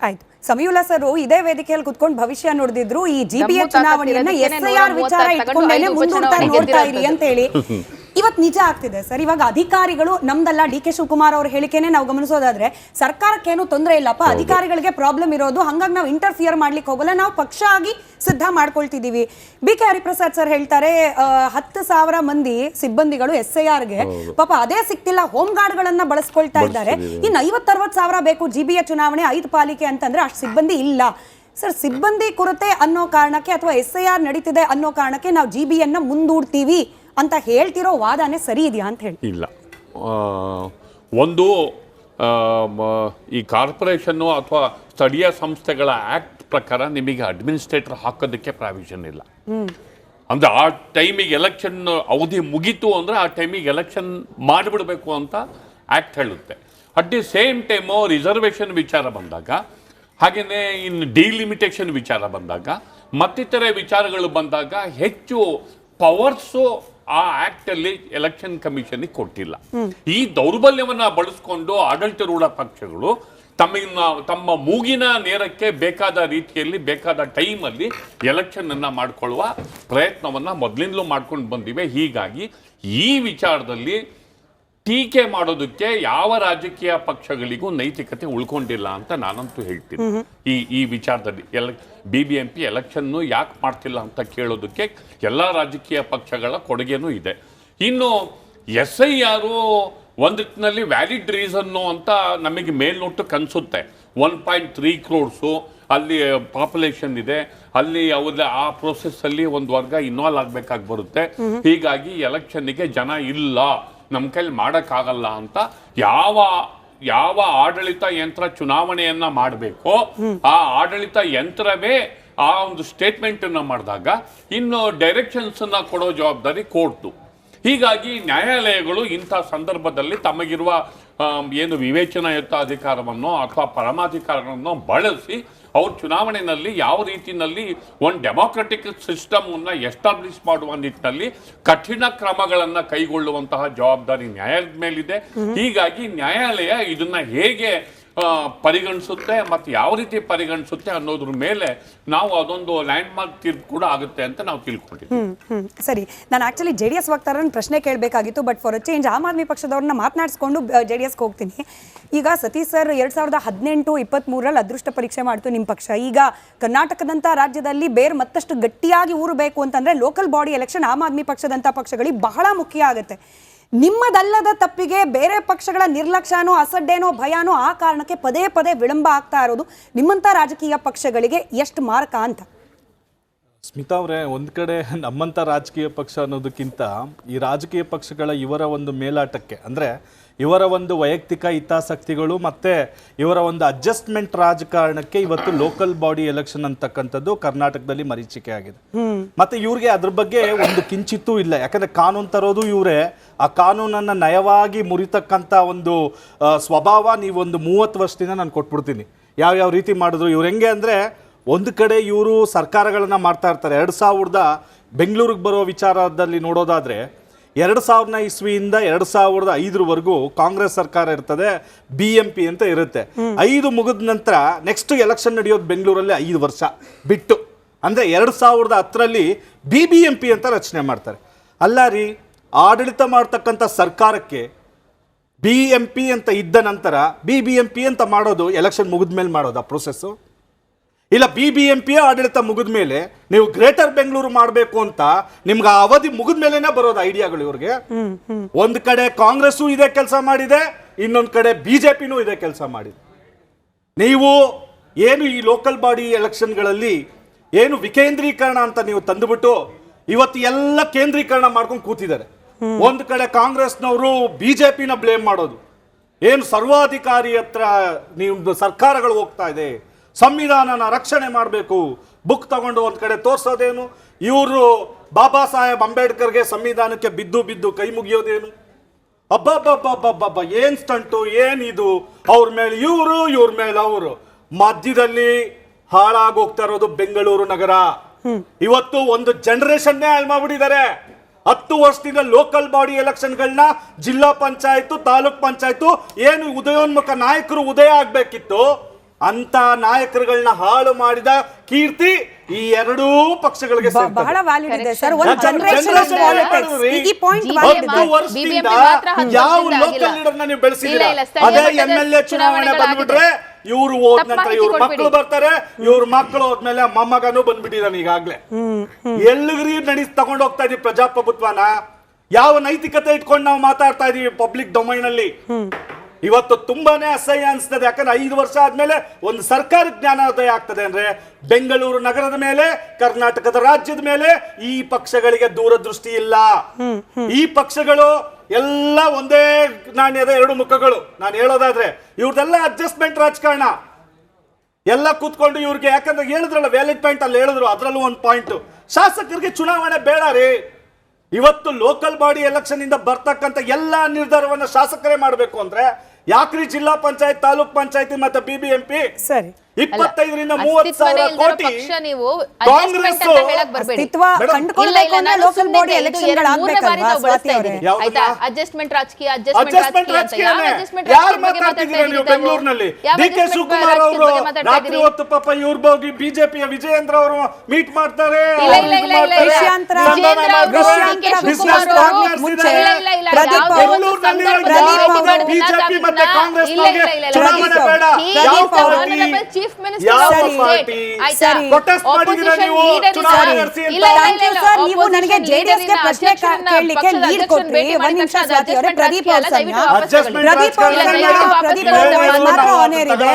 ಆಯ್ತು. ಸಮೀವುಲ್ಲಾ ಸರ್ ಇದೇ ವೇದಿಕೆಯಲ್ಲಿ ಕುತ್ಕೊಂಡು ಭವಿಷ್ಯ ನುಡಿದಿದ್ರು, ಈ ಜಿಬಿಎ ಚುನಾವಣೆಯನ್ನ SIR ವಿಚಾರ ಇಟ್ಕೊಂಡೇನೆ ನೋಡ್ತಾ ಇರಿ ಅಂತ ಹೇಳಿ. ಇವತ್ತು ನಿಜ ಆಗ್ತಿದೆ ಸರ್. ಇವಾಗ ಅಧಿಕಾರಿಗಳು ನಮ್ದಲ್ಲ, DK ಶಿವಕುಮಾರ್ ಅವ್ರ ಹೇಳಿಕೆನೆ ನಾವು ಗಮನಿಸೋದಾದ್ರೆ ಸರ್ಕಾರಕ್ಕೇನು ತೊಂದರೆ ಇಲ್ಲಪ್ಪ, ಅಧಿಕಾರಿಗಳಿಗೆ ಪ್ರಾಬ್ಲಮ್ ಇರೋದು, ಹಂಗಾಗಿ ನಾವು ಇಂಟರ್ಫಿಯರ್ ಮಾಡ್ಲಿಕ್ಕೆ ಹೋಗಲ್ಲ, ನಾವು ಪಕ್ಷ ಆಗಿ ಸಿದ್ಧ ಮಾಡ್ಕೊಳ್ತಿದೀವಿ. BK ಹರಿಪ್ರಸಾದ್ ಸರ್ ಹೇಳ್ತಾರೆ 10,000 ಮಂದಿ ಸಿಬ್ಬಂದಿಗಳು SIRಗೆ ಪಾಪ ಅದೇ ಸಿಕ್ತಿಲ್ಲ, ಹೋಮ್ ಗಾರ್ಡ್ ಗಳನ್ನ ಬಳಸ್ಕೊಳ್ತಾ ಇದ್ದಾರೆ. ಇನ್ನು 50-60 ಸಾವಿರ ಬೇಕು GBA ಚುನಾವಣೆ 5 ಪಾಲಿಕೆ ಅಂತಂದ್ರೆ ಅಷ್ಟು ಸಿಬ್ಬಂದಿ ಇಲ್ಲ ಸರ್. ಸಿಬ್ಬಂದಿ ಕೊರತೆ ಅನ್ನೋ ಕಾರಣಕ್ಕೆ ಅಥವಾ SIR ನಡೀತಿದೆ ಅನ್ನೋ ಕಾರಣಕ್ಕೆ ನಾವು GBAನ್ನ ಮುಂದೂಡ್ತೀವಿ ಅಂತ ಹೇಳ್ತಿರೋ ವಾದನೆ ಸರಿ ಇದೆಯಾ ಅಂತ ಹೇಳಿ? ಇಲ್ಲ. ಒಂದು ಈ ಕಾರ್ಪೊರೇಷನ್ನು ಅಥವಾ ಸ್ಥಳೀಯ ಸಂಸ್ಥೆಗಳ ಆಕ್ಟ್ ಪ್ರಕಾರ ನಿಮಗೆ ಅಡ್ಮಿನಿಸ್ಟ್ರೇಟರ್ ಹಾಕೋದಕ್ಕೆ ಪ್ರಾವಿಷನ್ ಇಲ್ಲ. ಅಂದ್ರೆ ಆ ಟೈಮಿಗೆ ಎಲೆಕ್ಷನ್ ಅವಧಿ ಮುಗೀತು ಅಂದ್ರೆ ಆ ಟೈಮಿಗೆ ಎಲೆಕ್ಷನ್ ಮಾಡಿಬಿಡ್ಬೇಕು ಅಂತ ಆಕ್ಟ್ ಹೇಳುತ್ತೆ. At the same time reservation ವಿಚಾರ ಬಂದಾಗ, ಹಾಗೆಯೇ ಇನ್ನು ಡಿಲಿಮಿಟೇಷನ್ ವಿಚಾರ ಬಂದಾಗ, ಮತ್ತಿತರೆ ವಿಚಾರಗಳು ಬಂದಾಗ ಹೆಚ್ಚು ಪವರ್ಸು ಆ ಆಕ್ಟ್ ಅಲ್ಲಿ ಎಲೆಕ್ಷನ್ ಕಮಿಷನ್ ಕೊಟ್ಟಿಲ್ಲ. ಈ ದೌರ್ಬಲ್ಯವನ್ನ ಬಳಸ್ಕೊಂಡು ಆಡಳಿತಾರೂಢ ಪಕ್ಷಗಳು ತಮ್ಮ ಮೂಗಿನ ನೇರಕ್ಕೆ ಬೇಕಾದ ರೀತಿಯಲ್ಲಿ ಬೇಕಾದ ಟೈಮಲ್ಲಿ ಎಲೆಕ್ಷನ್ ಅನ್ನ ಮಾಡಿಕೊಳ್ಳುವ ಪ್ರಯತ್ನವನ್ನ ಮೊದಲಿಂದಲೂ ಮಾಡ್ಕೊಂಡು ಬಂದಿವೆ. ಹೀಗಾಗಿ ಈ ವಿಚಾರದಲ್ಲಿ ಟೀಕೆ ಮಾಡೋದಕ್ಕೆ ಯಾವ ರಾಜಕೀಯ ಪಕ್ಷಗಳಿಗೂ ನೈತಿಕತೆ ಉಳ್ಕೊಂಡಿಲ್ಲ ಅಂತ ನಾನಂತೂ ಹೇಳ್ತೀನಿ. ಈ ವಿಚಾರದಲ್ಲಿ BBMP ಎಲೆಕ್ಷನ್ನು ಯಾಕೆ ಮಾಡ್ತಿಲ್ಲ ಅಂತ ಕೇಳೋದಕ್ಕೆ ಎಲ್ಲ ರಾಜಕೀಯ ಪಕ್ಷಗಳ ಕೊಡುಗೆನೂ ಇದೆ. ಇನ್ನು SIR ಒಂದು ರೀತಿಯಲ್ಲಿ ವ್ಯಾಲಿಡ್ ರೀಸನ್ನು ಅಂತ ನಮಗೆ ಮೇಲ್ನೋಟಕ್ಕೆ ಅನಿಸುತ್ತೆ. 1.3 crores ಅಲ್ಲಿ ಪಾಪ್ಯುಲೇಷನ್ ಇದೆ, ಅಲ್ಲಿ ಅವ್ರ ಆ ಪ್ರೋಸೆಸ್ ಅಲ್ಲಿ ಒಂದು ವರ್ಗ ಇನ್ವಾಲ್ವ್ ಆಗ್ಬೇಕಾಗಿ ಬರುತ್ತೆ. ಹೀಗಾಗಿ ಎಲೆಕ್ಷನ್ಗೆ ಜನ ಇಲ್ಲ, ನಮ್ಮ ಕೈಲಿ ಮಾಡೋಕ್ಕಾಗಲ್ಲ ಅಂತ ಯಾವ ಆಡಳಿತ ಯಂತ್ರ ಚುನಾವಣೆಯನ್ನ ಮಾಡಬೇಕೋ ಆ ಆಡಳಿತ ಯಂತ್ರವೇ ಆ ಒಂದು ಸ್ಟೇಟ್ಮೆಂಟ್ ಅನ್ನ ಮಾಡಿದಾಗ ಇನ್ನು ಡೈರೆಕ್ಷನ್ಸ್ ಅನ್ನ ಕೊಡೋ ಜವಾಬ್ದಾರಿ ಕೋರ್ಟು. ಹೀಗಾಗಿ ನ್ಯಾಯಾಲಯಗಳು ಇಂಥ ಸಂದರ್ಭದಲ್ಲಿ ತಮಗಿರುವ ಏನು ವಿವೇಚನಾಯುಕ್ತ ಅಧಿಕಾರವನ್ನು ಅಥವಾ ಪರಮಾಧಿಕಾರವನ್ನು ಬಳಸಿ ಅವ್ರ ಚುನಾವಣೆಯಲ್ಲಿ ಯಾವ ರೀತಿಯಲ್ಲಿ ಒಂದು ಡೆಮೋಕ್ರೆಟಿಕ್ ಸಿಸ್ಟಮ್ ಅನ್ನ ಎಸ್ಟಾಬ್ಲಿಷ್ ಮಾಡುವ ನಿಟ್ಟಿನಲ್ಲಿ ಕಠಿಣ ಕ್ರಮಗಳನ್ನು ಕೈಗೊಳ್ಳುವಂತಹ ಜವಾಬ್ದಾರಿ ನ್ಯಾಯಾಲಯದ ಮೇಲಿದೆ. ಹೀಗಾಗಿ ನ್ಯಾಯಾಲಯ ಇದನ್ನ ಹೇಗೆ ಪರಿಗಣಿಸುತ್ತೆ ಮತ್ತು ಯಾವ ರೀತಿ ಪರಿಗಣಿಸುತ್ತೆ ಅನ್ನೋದ್ರ ಮೇಲೆ ನಾವು ಅದೊಂದು ಲ್ಯಾಂಡ್ ಮಾರ್ಕ್ ತೀರ್ಪು ಕೂಡ ಆಗುತ್ತೆ ಅಂತ ನಾವು ತಿಳ್ಕೊಂಡಿದ್ದೀವಿ. ಸರಿ, ನಾನು ಆಕ್ಚುಲಿ JDS ವಕ್ತಾರನ ಪ್ರಶ್ನೆ ಕೇಳಬೇಕಾಗಿತ್ತು, but for a change Aam Aadmi ಪಕ್ಷದವ್ರನ್ನ ಮಾತನಾಡಿಸ್ಕೊಂಡು JDSಗೆ ಹೋಗ್ತೀನಿ. ಈಗ ಸತೀಶ್ ಸರ್ 2018-23 ಅದೃಷ್ಟ ಪರೀಕ್ಷೆ ಮಾಡ್ತು ನಿಮ್ಮ ಪಕ್ಷ. ಈಗ ಕರ್ನಾಟಕದಂಥ ರಾಜ್ಯದಲ್ಲಿ ಬೇರೆ ಮತ್ತಷ್ಟು ಗಟ್ಟಿಯಾಗಿ ಊರಬೇಕು ಅಂತಂದ್ರೆ local body election Aam Aadmi ಪಕ್ಷದಂಥ ಪಕ್ಷಗಳಿಗೆ ಬಹಳ ಮುಖ್ಯ ಆಗುತ್ತೆ. ನಿಮ್ಮದಲ್ಲದ ತಪ್ಪಿಗೆ ಬೇರೆ ಪಕ್ಷಗಳ ನಿರ್ಲಕ್ಷ್ಯನೋ ಅಸಡ್ಡೆನೋ ಭಯನೋ ಆ ಕಾರಣಕ್ಕೆ ಪದೇ ಪದೇ ವಿಳಂಬ ಆಗ್ತಾ ಇರೋದು ನಿಮ್ಮಂಥ ರಾಜಕೀಯ ಪಕ್ಷಗಳಿಗೆ ಎಷ್ಟು ಮಾರಕ ಅಂತ? ಸ್ಮಿತಾ ಅವರೇ, ಒಂದು ಕಡೆ ನಮ್ಮಂಥ ರಾಜಕೀಯ ಪಕ್ಷ ಅನ್ನೋದಕ್ಕಿಂತ ಈ ರಾಜಕೀಯ ಪಕ್ಷಗಳ ಇವರ ಒಂದು ಮೇಲಾಟಕ್ಕೆ, ಅಂದರೆ ಇವರ ಒಂದು ವೈಯಕ್ತಿಕ ಹಿತಾಸಕ್ತಿಗಳು ಮತ್ತು ಇವರ ಒಂದು ಅಡ್ಜಸ್ಟ್ಮೆಂಟ್ ರಾಜಕಾರಣಕ್ಕೆ ಇವತ್ತು ಲೋಕಲ್ ಬಾಡಿ ಎಲೆಕ್ಷನ್ ಅಂತಕ್ಕಂಥದ್ದು ಕರ್ನಾಟಕದಲ್ಲಿ ಮರೀಚಿಕೆ ಆಗಿದೆ. ಮತ್ತು ಇವ್ರಿಗೆ ಅದ್ರ ಬಗ್ಗೆ ಒಂದು ಕಿಂಚಿತ್ತೂ ಇಲ್ಲ. ಯಾಕಂದರೆ ಕಾನೂನು ತರೋದು ಇವರೇ, ಆ ಕಾನೂನನ್ನು ನಯವಾಗಿ ಮುರಿತಕ್ಕಂಥ ಒಂದು ಸ್ವಭಾವ ನೀವೊಂದು 30 ವರ್ಷದಿಂದ ನಾನು ಕೊಟ್ಬಿಡ್ತೀನಿ. ಯಾವ್ಯಾವ ರೀತಿ ಮಾಡಿದ್ರು ಇವ್ರು ಹೆಂಗೆ ಅಂದರೆ, ಒಂದು ಕಡೆ ಇವರು ಸರ್ಕಾರಗಳನ್ನು ಮಾಡ್ತಾ ಇರ್ತಾರೆ. 2000 ಬೆಂಗಳೂರಿಗೆ ಬರೋ ವಿಚಾರದಲ್ಲಿ ನೋಡೋದಾದರೆ 2000 ಇಸ್ವಿಯಿಂದ 2005 ಕಾಂಗ್ರೆಸ್ ಸರ್ಕಾರ ಇರ್ತದೆ, BMP ಅಂತ ಇರುತ್ತೆ. 5 ಮುಗಿದ ನಂತರ ನೆಕ್ಸ್ಟ್ ಎಲೆಕ್ಷನ್ ನಡೆಯೋದು ಬೆಂಗಳೂರಲ್ಲಿ 5 ವರ್ಷ ಬಿಟ್ಟು, ಅಂದರೆ 2010 BBMP ಅಂತ ರಚನೆ ಮಾಡ್ತಾರೆ. ಅಲ್ಲ ರೀ, ಆಡಳಿತ ಮಾಡ್ತಕ್ಕಂಥ ಸರ್ಕಾರಕ್ಕೆ BMP ಅಂತ ಇದ್ದ ನಂತರ BBMP ಅಂತ ಮಾಡೋದು ಎಲೆಕ್ಷನ್ ಮುಗಿದ ಮೇಲೆ ಮಾಡೋದು ಆ ಪ್ರೊಸೆಸ್ಸು? ಇಲ್ಲ BBMP ಆಡಳಿತ ಮುಗಿದ ಮೇಲೆ ನೀವು ಗ್ರೇಟರ್ ಬೆಂಗಳೂರು ಮಾಡಬೇಕು ಅಂತ ನಿಮ್ಗೆ ಆ ಅವಧಿ ಮುಗಿದ ಮೇಲೆನೆ ಬರೋದು ಐಡಿಯಾಗಳು ಇವ್ರಿಗೆ. ಒಂದ್ ಕಡೆ ಕಾಂಗ್ರೆಸ್ಸು ಇದೇ ಕೆಲಸ ಮಾಡಿದೆ, ಇನ್ನೊಂದು ಕಡೆ BJPನೂ ಇದೇ ಕೆಲಸ ಮಾಡಿದೆ. ನೀವು ಏನು ಈ ಲೋಕಲ್ ಬಾಡಿ ಎಲೆಕ್ಷನ್ಗಳಲ್ಲಿ ಏನು ವಿಕೇಂದ್ರೀಕರಣ ಅಂತ ನೀವು ತಂದುಬಿಟ್ಟು ಇವತ್ತು ಎಲ್ಲ ಕೇಂದ್ರೀಕರಣ ಮಾಡ್ಕೊಂಡು ಕೂತಿದ್ದಾರೆ. ಒಂದು ಕಡೆ ಕಾಂಗ್ರೆಸ್ನವರು BJPನ ಬ್ಲೇಮ್ ಮಾಡೋದು, ಏನು ಸರ್ವಾಧಿಕಾರಿ ಹತ್ರ ನೀವು ಸರ್ಕಾರಗಳು ಹೋಗ್ತಾ ಇದೆ, ಸಂವಿಧಾನನ ರಕ್ಷಣೆ ಮಾಡಬೇಕು, ಬುಕ್ ತಗೊಂಡು ಒಂದು ಕಡೆ ತೋರಿಸೋದೇನು, ಇವರು ಬಾಬಾ ಸಾಹೇಬ್ ಅಂಬೇಡ್ಕರ್ಗೆ ಸಂವಿಧಾನಕ್ಕೆ ಬಿದ್ದು ಕೈ ಮುಗಿಯೋದೇನು? ಅಬ್ಬಬ್ಬಬ್ಬಬ್ಬಬ್ಬ, ಏನ್ ಸ್ಟಂಟು, ಏನಿದು, ಅವ್ರ ಮೇಲೆ ಇವರು ಇವ್ರ ಮೇಲೆ ಅವರು, ಮಧ್ಯದಲ್ಲಿ ಹಾಳಾಗೋಗ್ತಾ ಇರೋದು ಬೆಂಗಳೂರು ನಗರ. ಇವತ್ತು ಒಂದು ಜನರೇಷನ್ನೇ ಹಾಳು ಮಾಡ್ಬಿಟ್ಟಿದ್ದಾರೆ. 10 ವರ್ಷದಿಂದ ಲೋಕಲ್ ಬಾಡಿ ಎಲೆಕ್ಷನ್ಗಳನ್ನ ಜಿಲ್ಲಾ ಪಂಚಾಯತ್, ತಾಲೂಕ್ ಪಂಚಾಯತ್ ಏನು ಉದಯೋನ್ಮುಖ ನಾಯಕರು ಉದಯ ಆಗ್ಬೇಕಿತ್ತು, ಅಂತ ನಾಯಕರುಗಳನ್ನ ಹಾಳು ಮಾಡಿದ ಕೀರ್ತಿ ಈ ಎರಡೂ ಪಕ್ಷಗಳಿಗೆ ಸೇರ್ತದೆ. ಬಹಳ ವ್ಯಾಲಿಡ್ ಇದೆ ಸರ್. ಒಂದು Generation ಜನರೇಷನ್ ಪಾಲಿಟಿಕ್ಸ್ ಈ ಪಾಯಿಂಟ್ ವ್ಯಾಲಿಡ್ ಇದೆ. 10 ವರ್ಷದಿಂದ ಯಾವ ಲೋಕಲ್ ಲೀಡರ್ ನೀವು ಬೆಳೆಸಿದ್ದೀರಾ, ಅದೇ MLA ಚುನಾವಣೆ ಬಂದ್ಬಿಟ್ರೆ ಇವ್ರು ಹೋದ ನಂತರ ಇವ್ರ ಮಕ್ಕಳು ಬರ್ತಾರೆ, ಇವ್ರ ಮಕ್ಕಳು ಹೋದ್ಮೇಲೆ ಮೊಮ್ಮಗನೂ ಬಂದ್ಬಿಟ್ಟಿದ್ದಾನೆ ಈಗಾಗ್ಲೇ. ಎಲ್ಲಿಗ್ರಿ ತಗೊಂಡು ಹೋಗ್ತಾ ಇದೀವಿ ಪ್ರಜಾಪ್ರಭುತ್ವನ? ಯಾವ ನೈತಿಕತೆ ಇಟ್ಕೊಂಡು ನಾವು ಮಾತಾಡ್ತಾ ಇದೀವಿ ಪಬ್ಲಿಕ್ ಡೊಮೈನ್ ಅಲ್ಲಿ? ಇವತ್ತು ತುಂಬಾನೇ ಅಸಹ್ಯ ಅನಿಸ್ತದೆ. ಯಾಕಂದ್ರೆ 5 ವರ್ಷ ಆದ್ಮೇಲೆ ಒಂದು ಸರ್ಕಾರ ಜ್ಞಾನೋದಯ ಆಗ್ತದೆ ಅಂದ್ರೆ ಬೆಂಗಳೂರು ನಗರದ ಮೇಲೆ, ಕರ್ನಾಟಕದ ರಾಜ್ಯದ ಮೇಲೆ ಈ ಪಕ್ಷಗಳಿಗೆ ದೂರದೃಷ್ಟಿ ಇಲ್ಲ. ಈ ಪಕ್ಷಗಳು ಎಲ್ಲ ಒಂದೇ ನಾಣ್ಯದ ಎರಡು ಮುಖಗಳು. ನಾನು ಹೇಳೋದಾದ್ರೆ ಇವ್ರದೆಲ್ಲ ಅಡ್ಜಸ್ಟ್ಮೆಂಟ್ ರಾಜಕಾರಣ. ಎಲ್ಲ ಕೂತ್ಕೊಂಡು ಇವ್ರಿಗೆ, ಯಾಕಂದ್ರೆ ಹೇಳಿದ್ರಲ್ಲ ವ್ಯಾಲಿಡ್ ಪಾಯಿಂಟ್ ಅಲ್ಲಿ ಹೇಳಿದ್ರು, ಅದ್ರಲ್ಲೂ ಒಂದು ಪಾಯಿಂಟ್, ಶಾಸಕರಿಗೆ ಚುನಾವಣೆ ಬೇಡ ರೀ. ಇವತ್ತು ಲೋಕಲ್ ಬಾಡಿ ಎಲೆಕ್ಷನ್ ಇಂದ ಬರ್ತಕ್ಕಂಥ ಎಲ್ಲಾ ನಿರ್ಧಾರವನ್ನ ಶಾಸಕರೇ ಮಾಡಬೇಕು ಅಂದ್ರೆ ಯಾಕ್ರಿ ಜಿಲ್ಲಾ ಪಂಚಾಯತ್, ತಾಲೂಕ್ ಪಂಚಾಯತಿ ಮತ್ತೆ BBMP ಸರಿ 25ರಿಂದ 30,000 ಕೋಟಿ ಕಾಂಗ್ರೆಸ್ ಅಸ್ತಿತ್ವ ಕಂಡುಕೊಳ್ಳಬೇಕು ಅಂದ್ರೆ ಲೋಕಲ್ ಬಾಡಿ ಎಲೆಕ್ಷನ್ ಆಗ್ಬೇಕಲ್ವಾ ಸ್ವಾತಿ ಅವರೇ? ಅಡ್ಜಸ್ಟ್ಮೆಂಟ್ ರಾಜಕೀಯ ಯಾರು ಮಾತಾಡ್ತಿದ್ದೀರಾ ನೀವು ಬೆಂಗಳೂರಿನಲ್ಲಿ? DK ಶಿವಕುಮಾರ್ ಅವರು ರಾತ್ರಿ ಹೊತ್ತು ಪಾಪ ಇವ್ರು ಹೋಗಿ ಬಿಜೆಪಿಯ ವಿಜಯೇಂದ್ರ ಅವರು ಮೀಟ್ ಮಾಡ್ತಾರೆ. ಬಿಜೆಪಿ ಮತ್ತೆ ಕಾಂಗ್ರೆಸ್ ಚುನಾವಣೆ ಬೇಡ. ಚೀಫ್ ನೀವು ನನಗೆ ಜೆಡಿಎಸ್ ಗೆ ಪ್ರಶ್ನೆ ಕೇಳಲಿಕ್ಕೆ ಲೀಡ್ ಕೊಟ್ರಿ. ಒಂದ್ ನಿಮಿಷ ಸ್ವಾತಿ ಅವರೇ, ಪ್ರದೀಪ್ ಅವ್ರ ಮಾತ್ರ ಆನೇರ್ ಇದೆ.